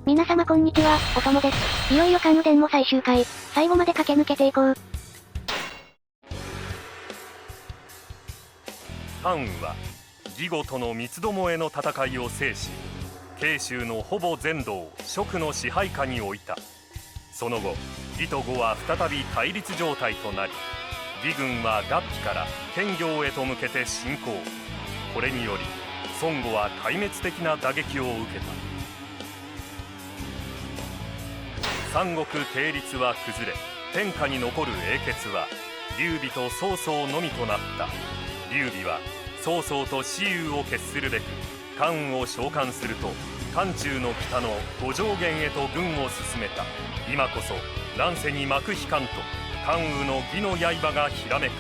皆様こんにちは、おともです。いよいよ関羽伝も最終回、最後まで駆け抜けていこう。関羽は義母との三つどもえの戦いを制し、慶州のほぼ全土を蜀の支配下に置いた。その後、義と呉は再び対立状態となり、義軍は合肥から建業へと向けて進行。これにより孫悟は壊滅的な打撃を受けた。三国定律は崩れ、天下に残る英傑は劉備と曹操のみとなった。劉備は曹操と雌雄を決するべく関羽を召喚すると、漢中の北の五条原へと軍を進めた。今こそ乱世に幕引かんと関羽の義の刃がひらめく。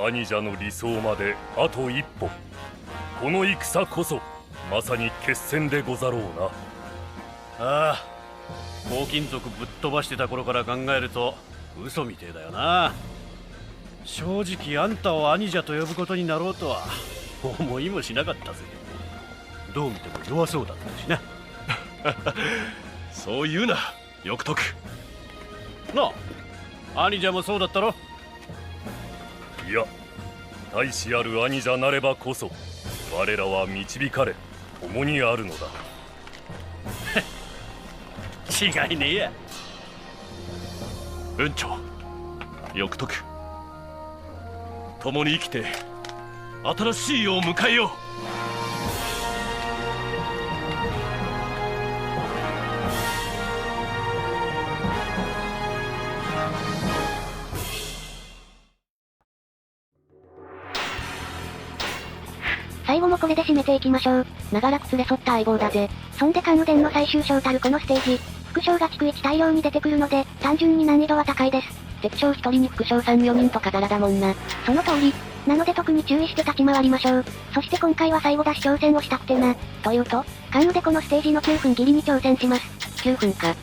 兄者の理想まであと一歩。この戦こそまさに決戦でござろうな。ああ、黄金族ぶっ飛ばしてた頃から考えると嘘みてえだよな。正直あんたを兄者と呼ぶことになろうとは思いもしなかったぜ。どう見ても弱そうだったしな。そう言うな、欲得。なあ、兄者もそうだったろ。いや、大志ある兄者なればこそ我らは導かれ共にあるのだ。違いねえや。文長、欲得。共に生きて新しい世を迎えよう。最後もこれで締めていきましょう。長らく連れ添った相棒だぜ。そんで関羽伝の最終章たるこのステージ、副将が逐一大量に出てくるので、単純に難易度は高いです。敵将1人に副将3、4人とかザラだもんな。その通り。なので特に注意して立ち回りましょう。そして今回は最後出し挑戦をしたくてな。というと、関羽でこのステージの9分切りに挑戦します。9分か。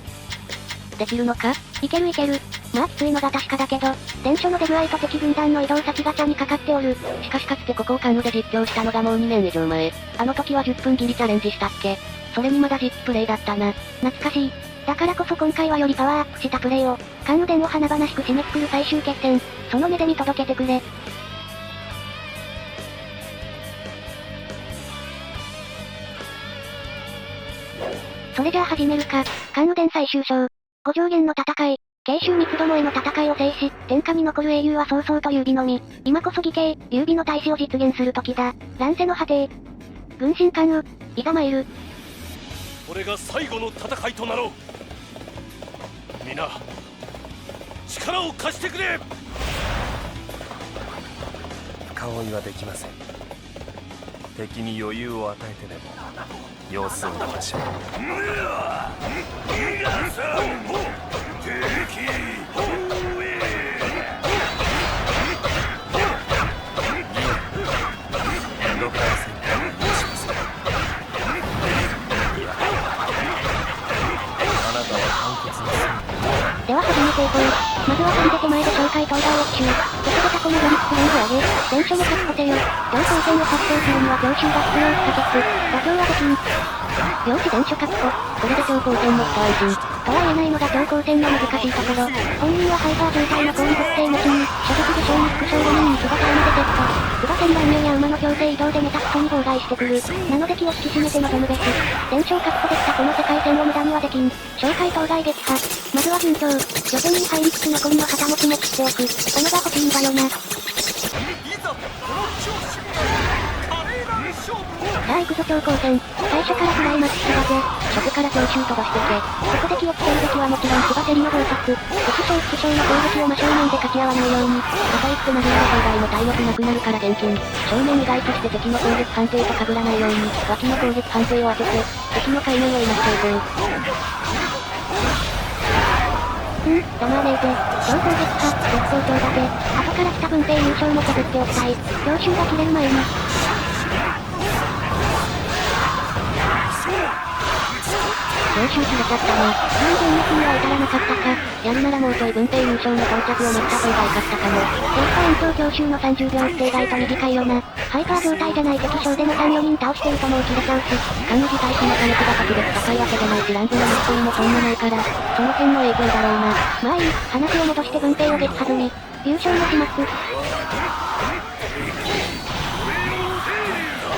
できるのか？いけるいける。まあきついのが確かだけど、伝書の出具合と敵軍団の移動先ガチャにかかっておる。しかしかつてここを関羽で実況したのがもう2年以上前。あの時は10分切りチャレンジしたっけ？それにまだ実機プレイだったな。懐かしい。だからこそ今回はよりパワーアップしたプレイを、関羽伝を華々しく締めくくる最終決戦、その目で見届けてくれ。それじゃあ始めるか。関羽伝最終章。五条原の戦い。慶州三つどもえの戦いを制し、天下に残る英雄は曹操と劉備のみ。今こそ義兄、劉備の大志を実現する時だ。乱世の果て。軍神関羽、いざ参る。これが最後の戦いとなろう。皆、力を貸してくれ。深追いはできません。敵に余裕を与えてでも様子を見ましょう。では始めていこう。まずは砦手前で紹介東大を奇襲。そこでタコのドリップレング上げ、伝書も確保せよ。両光線を発生するには強襲が必要不可欠。妥協はできん。両地伝書確保。これで超光線も一安心。とは言えないのが超光線の難しいところ。本人はハイパー状態の高位属性持ちに、所属武将に副将5人に騎馬隊までセット。騎馬戦乱入や馬の強制移動でめたくそに妨害してくる。なので気を引き締めて臨むべし。伝承確保できたこの世界線を無駄にはできん。紹介当該撃破。まずは順調。予選に入りつつ残りの旗持ちも切っておく。このが欲しいんだよな。さあ行くぞ超光線。最初からクライマックスだぜ。初手から強襲飛ばしてけ。ここで気をつけるべきはもちろん騎馬競りの暴発。副将の攻撃を真正面で勝ち合わないように。かといって投げられた以外の体力なくなるから厳禁。正面以外として敵の攻撃判定と被らないように、脇の攻撃判定を当てて、敵の海面をいなしていこう。黙らねえぜ。超攻撃派、絶好調だぜ。あと後から来た分兵優勝も削っておきたい。強襲が切れる前に。強襲切れちゃったね。全然には至らなかったか。やるならもうちょい分兵優勝の到着を待った方が良かったかも。やっぱ延長強襲の30秒って意外と短いよな。ハイパー状態じゃない敵将でも3、4人倒してるともう切れちゃうし、間の自体火の加熱が特別高いわけじゃないしランブのミストにもそんなないから、その辺の影響だろうな。まあいい、話を戻して分兵を撃破済み。優勝もします。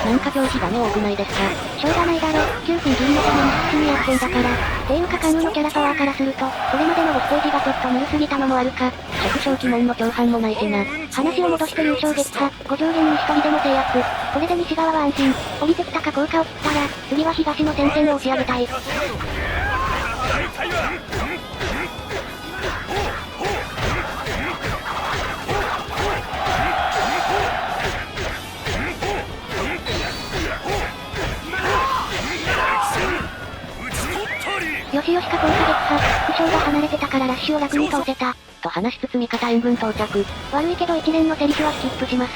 なんか狂気がね多くないですか。しょうがないだろ、9分銀のために必死にやってんだから。っていうか関羽のキャラパワーからすると、これまでの5ステージがちょっとぬるすぎたのもあるか。職掌鬼門の共犯もないしな。話を戻して優勝撃破、5上限に1人でも制圧。これで西側は安心。降りてきたか効果を切ったら、次は東の戦線を押し上げたい。よしよしか効果撃破、副将が離れてたからラッシュを楽に通せた。と話しつつ味方援軍到着。悪いけど一連のセリフはスキップします。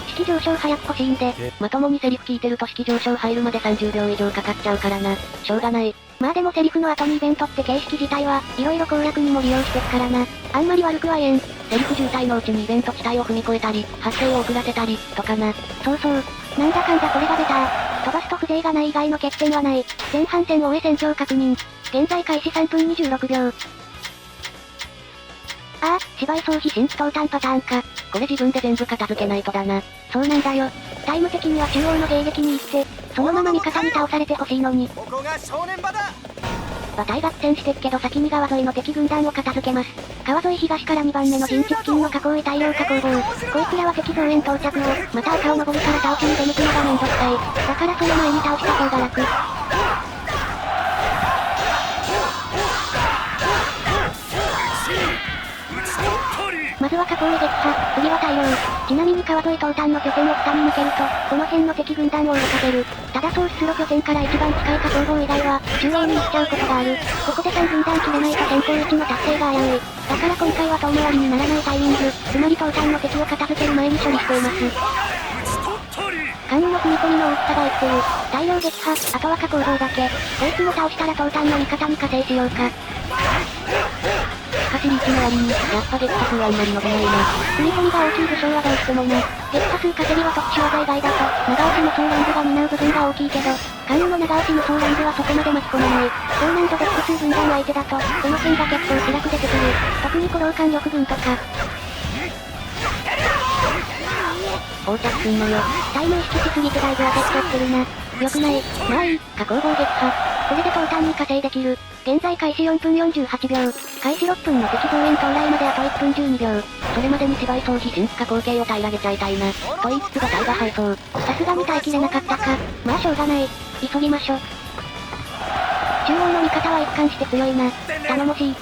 式上昇早く欲しいんで、まともにセリフ聞いてると式上昇入るまで30秒以上かかっちゃうからな。しょうがない。まあでもセリフの後にイベントって形式自体は、色々攻略にも利用してくからな。あんまり悪くは言えん。セリフ渋滞のうちにイベント地帯を踏み越えたり、発生を遅らせたり、とかな。そうそう。なんだかんだこれがベター。飛ばすと風情がない以外の欠点はない。前半戦を終え戦況確認。現在開始3分26秒。ああ、芝居逃避新規投炭パターンか。これ自分で全部片付けないとだな。そうなんだよ。タイム的には中央の迎撃に行って、そのまま味方に倒されてほしいのに。ここが正念場だ。馬体合戦してっけど先に川沿いの敵軍団を片付けます。川沿い東から2番目の陣地付近の火口へ大量火口砲。こいつらは敵増援到着を、また赤を登りから倒しに出向くのがめんどくさい。だからその前に倒した方が楽。まずは火口へ撃破、次は大量。ちなみに川沿い東端の拠点を下に抜けると、この辺の敵軍団を動かせる。ただそう出路拠点から一番近い火口砲以外は、中央に行っちゃうことがある。ここで3軍団切れないと先行位置の達成が危うい。だから今回は遠回りにならないタイミング、つまり東端の敵を片付ける前に処理しています。関羽の踏み込みの大きさが1点。大量撃破、あとは火口砲だけ。こいつも倒したら東端の味方に加勢しようか。しかしリーチの割に、やっぱ撃破数はあんまり伸びないな。踏み込みが大きい武将はどうしてもな。撃破数稼ぎは特殊技以外だと、長押し無双乱舞が担う部分が大きいけど、関羽の長押し無双乱舞はそこまで巻き込まない。高難度で複数分断相手だと、この辺が結構辛く出てくる。特に古老艦力軍とか。横着すんのよ。タイム意識しすぎてだいぶ焦っちゃってるな。よくない。まあいい、火口砲撃破。これで東端に加勢できる。現在開始4分48秒。開始6分の敵増援到来まであと1分12秒。それまでに芝居逃避新規化後継を平らげちゃいたいな。と言いつつ馬体が敗走。さすがに耐えきれなかったか。まあしょうがない。急ぎましょ。中央の味方は一貫して強いな。頼もしい。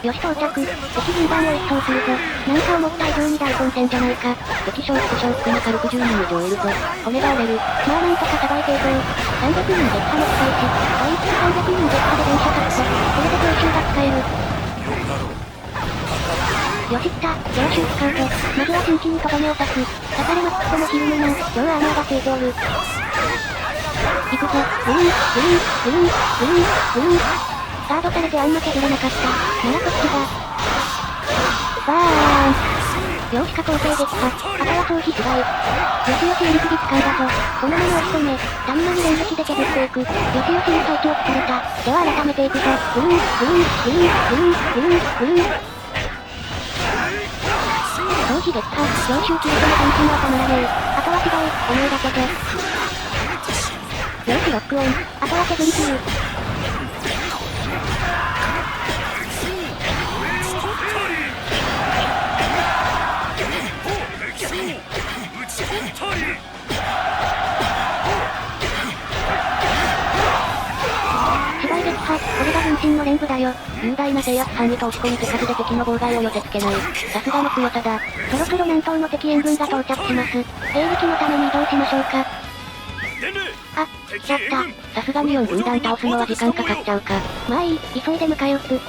よし到着。敵軍団を一掃するぞ。なんか思った以上に大混戦じゃないか。敵将副将含め軽く10人以上いるぞ。骨が折れる。まあなんとかさばいていこう。300人撃破も使いし。と言いつつ300人撃破で電車確保。これで強襲が使える。よし来た。強襲使うぞ。まずは陣地にとどめを刺す。刺されまくってもひるむな。超アーマーがついておる。行くぞ。グルン、グルン、グルン、グルン、グルン。ガードされてあんま削れなかった。ならこっちだ。バーン。量子化構成撃破。あとは逃避しがい。よしよしやりすぎ使うだぞ。このまま押し止め。タミナに連撃で削っていく。よしよしいい装置を作れた。では改めていくぞ。グルン、グルン、グルン、グルン、グルン、グルン。逃避撃破。強襲切れても半身は止まらねえ。あとは違い、思いがけて。よしロックオン。あとは削り切る。芝居撃破、これが分身の連舞だよ。雄大な制圧範囲と押し込み手数で敵の妨害を寄せ付けない。さすがの強さだ。そろそろ南東の敵援軍が到着します。兵力のために移動しましょうか。あ、やった。さすがに4軍団倒すのは時間かかっちゃうか。まあいい、急いで迎え撃つ。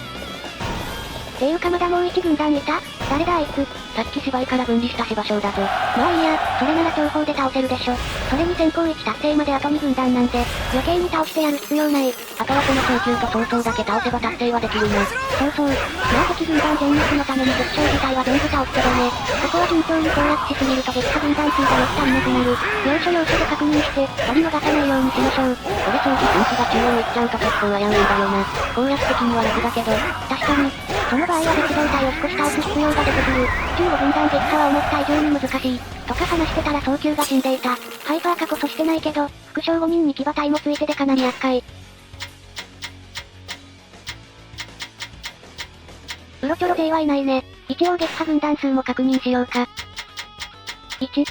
ていうかまだもう一軍団いた？誰だあいつ。さっき芝居から分離した芝生だぞ。まあいいや、それなら情報で倒せるでしょ。それに先行1達成まであと2軍団なんで、余計に倒してやる必要ない。あとはこの早急と早々だけ倒せば達成はできるな。そうそう。まあ敵軍団全滅のために敵将自体は全部倒してだね。ここは順調に攻略しすぎると撃破軍団数がよく足りなくなる。要所要所で確認して、割り逃さないようにしましょう。これ装備分岐が中央行っちゃうと結構危ういんだよな。攻略的には楽だけど。確かに。その場合は別動隊を少し倒す必要が出てくる。15軍団撃破は思った以上に難しい。とか話してたら早急が死んでいた。ハイパー化こそしてないけど、副将5人に騎馬隊もついてでかなり厄介。うろちょろ勢はいないね。一応撃破軍団数も確認しようか。1、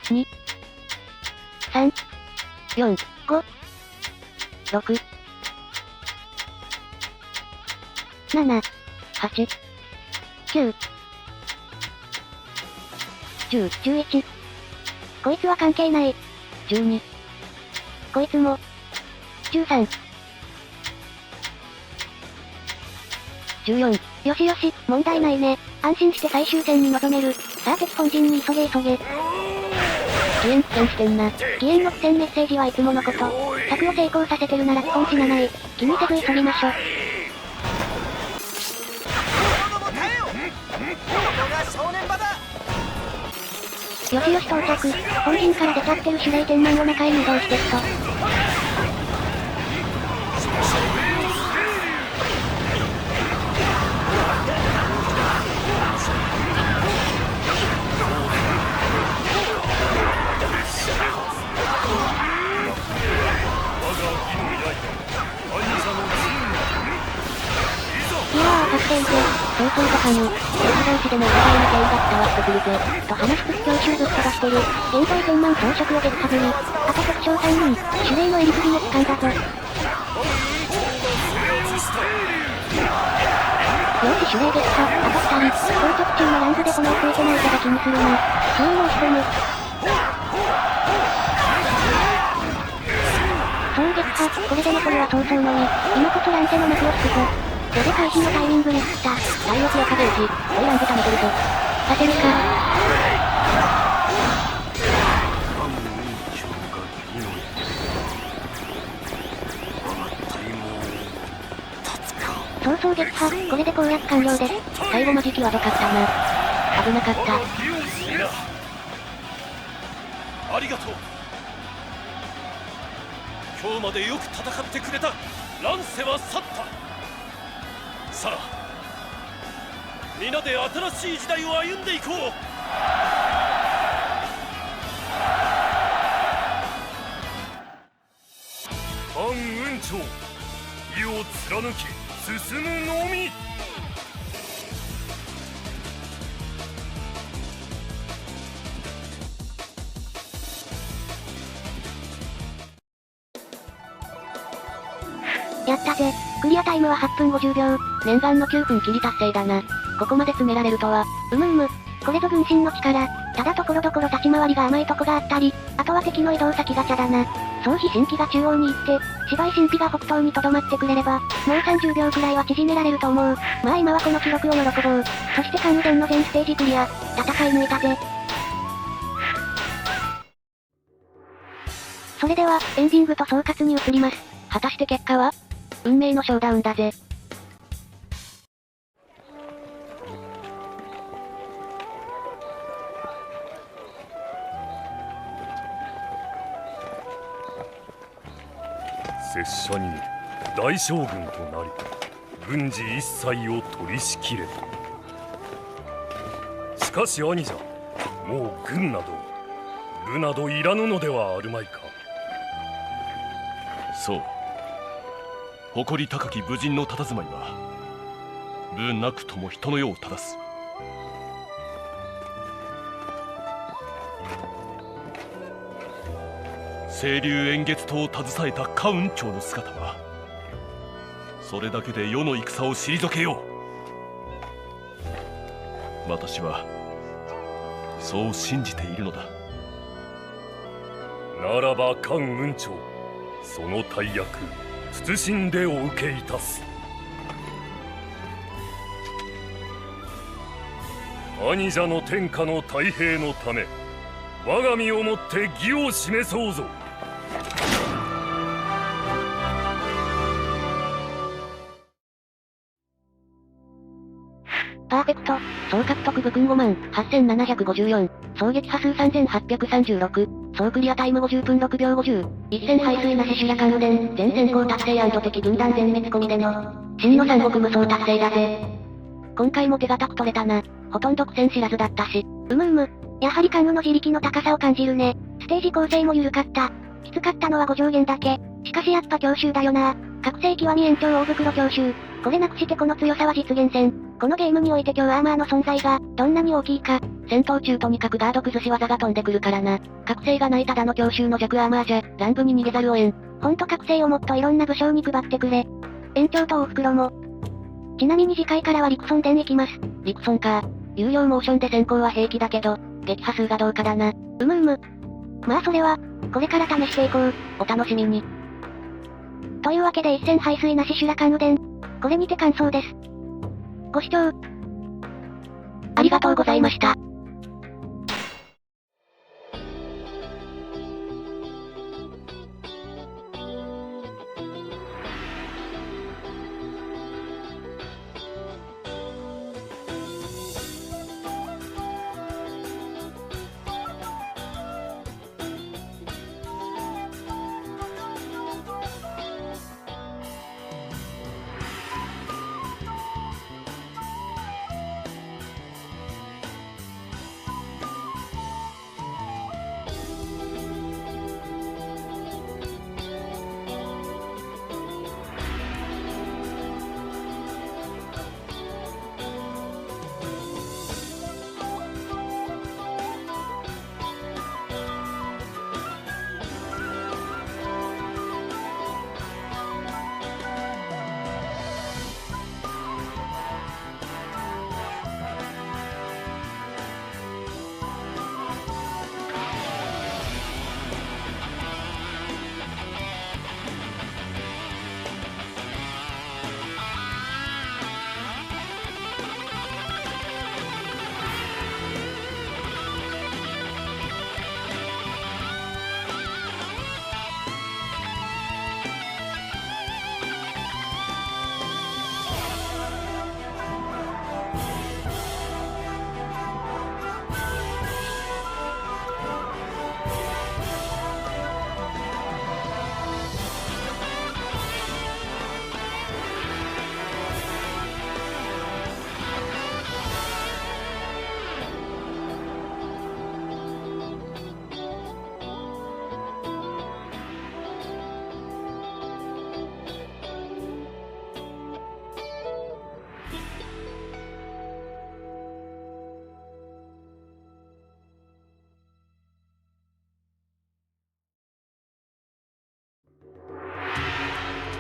2、3、4、5、6、7、8、9、10、11。こいつは関係ない。12。こいつも。13。14。よしよし、問題ないね。安心して最終戦に臨める。さあ敵本陣に急げ急げ。義援苦戦してんな。義援の苦戦メッセージはいつものこと。策を成功させてるなら基本死なない。気にせず急ぎましょ。よしよし到着。本陣から出ちゃってる守礼天満を中へ移動していくと。いやー、助けんぜ。そうそうとかに。敵同士でもお互いの剣が伝わってくるぜ。と話しつつ強襲ぶっ飛ばしてる。現在天満装飾を撃破ぶり。あと特将3人。守礼の襟首も掴んだぞ。よし守礼撃破。あと2人。硬直中のランズで炎ついてないから気にするな。そう申し込む。そう撃破。これで残るは早々のみ。今こそランセの幕を引くぞ。これで回避のタイミングミスった。体力や壁打ち。おいランズ溜めてるぞ。焦るか。早々撃破。これで攻略完了です。最後マジ際どかったな。危なかった。みんなありがとう。今日までよく戦ってくれた。乱世は去った。さあ皆で新しい時代を歩んでいこう。反雲長、意を貫き進むのみ。やったぜ。クリアタイムは8分50秒。念願の9分切り達成だな。ここまで詰められるとは。これぞ軍神の力。ただところどころ立ち回りが甘いとこがあったり、あとは敵の移動先ガチャだな。総飛神器が中央に行って、芝居神秘が北東に留まってくれれば、もう30秒くらいは縮められると思う。まあ今はこの記録を喜ぼう。そして関羽伝の全ステージクリア。戦い抜いたぜ。それでは、エンディングと総括に移ります。果たして結果は？運命のショーダウンだぜ。拙者に大将軍となり軍事一切を取り仕切れ。しかし兄者、もう軍など部などいらぬのではあるまいか。そう、誇り高き武人の佇まいは部なくとも人の世を正す。清流円月島を携えた関雲長の姿はそれだけで世の戦を退けよう。私はそう信じているのだ。ならば関雲長、その大役謹んでお受けいたす。兄者の天下の太平のため我が身をもって義を示そうぞ。パーフェクト。総獲得武勲58,754。総撃破数3836。総クリアタイム50分6秒50。一戦敗水なし修羅関連。全戦功達成敵軍団全滅込みでの。真の三国無双達成だぜ。今回も手堅く取れたな。ほとんど苦戦知らずだったし。やはり関羽の自力の高さを感じるね。ステージ構成も緩かった。きつかったのは5上限だけ。しかしやっぱ強襲だよな。覚醒極み延長大袋強襲。これなくしてこの強さは実現せん。このゲームにおいて強アーマーの存在が、どんなに大きいか。戦闘中とにかくガード崩し技が飛んでくるからな。覚醒がないただの強襲の弱アーマーじゃ、乱舞に逃げざるを得ん。ほんと覚醒をもっといろんな武将に配ってくれ。延長と大袋も。ちなみに次回からは陸村伝行きます。陸村か。有料モーションで先行は平気だけど、撃破数がどうかだな。まあそれは、これから試していこう。お楽しみに。というわけで一戦敗水なし修羅関羽伝。これにて完走です。ご視聴ありがとうございました。